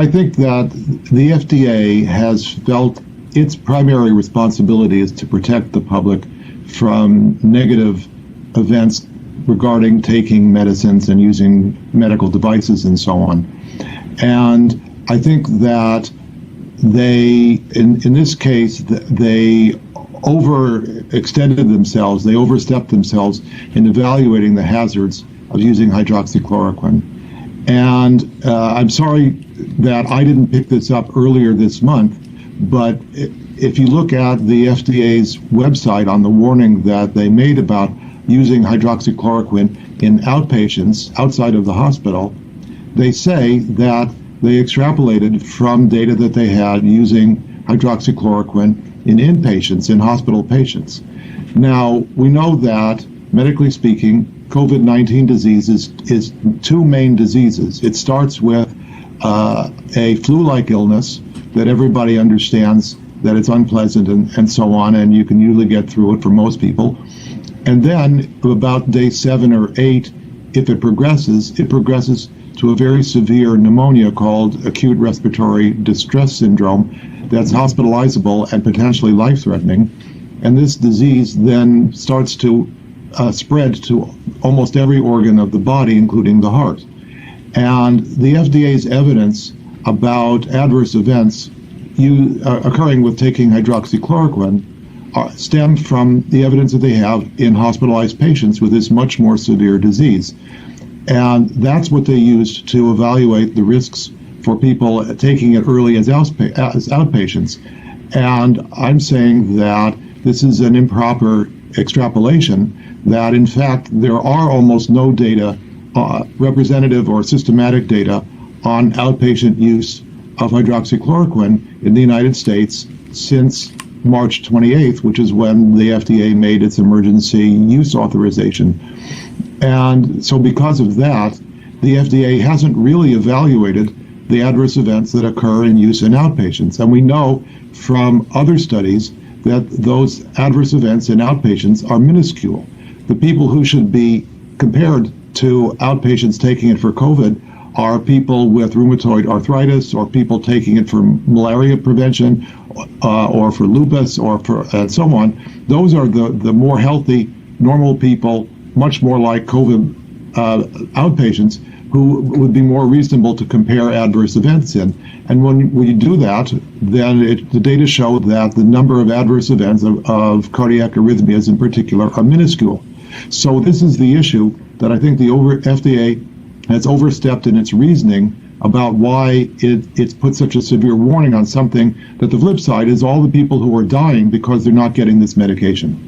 I think that the FDA has felt its primary responsibility is to protect the public from negative events regarding taking medicines and using medical devices and so on. And I think that they, in this case, they overextended themselves, they overstepped themselves in evaluating the hazards of using hydroxychloroquine. And I'm sorry that I didn't pick this up earlier this month, but if you look at the FDA's website on the warning that they made about using hydroxychloroquine in outpatients outside of the hospital, they say that they extrapolated from data that they had using hydroxychloroquine in inpatients, in hospital patients. Now, we know that, medically speaking, COVID-19 disease is two main diseases. It starts with a flu-like illness that everybody understands that it's unpleasant and so on, and you can usually get through it for most people. And then about day 7 or 8, if it progresses to a very severe pneumonia called acute respiratory distress syndrome that's hospitalizable and potentially life-threatening. And this disease then starts to spread to almost every organ of the body, including the heart. And the FDA's evidence about adverse events occurring with taking hydroxychloroquine stem from the evidence that they have in hospitalized patients with this much more severe disease. And that's what they used to evaluate the risks for people taking it early as outpatients. And I'm saying that this is an improper extrapolation, that in fact there are almost no data, representative or systematic data, on outpatient use of hydroxychloroquine in the United States since March 28th, which is when the FDA made its emergency use authorization. And so because of that, the FDA hasn't really evaluated the adverse events that occur in use in outpatients. And we know from other studies that those adverse events in outpatients are minuscule. The people who should be compared to outpatients taking it for COVID are people with rheumatoid arthritis, or people taking it for malaria prevention, or for lupus, or for and so on. Those are the more healthy, normal people, much more like COVID outpatients, who would be more reasonable to compare adverse events in. And when we do that, then the data show that the number of adverse events of cardiac arrhythmias in particular are minuscule. So this is the issue that I think the FDA has overstepped in its reasoning about why it's put such a severe warning on something that the flip side is all the people who are dying because they're not getting this medication.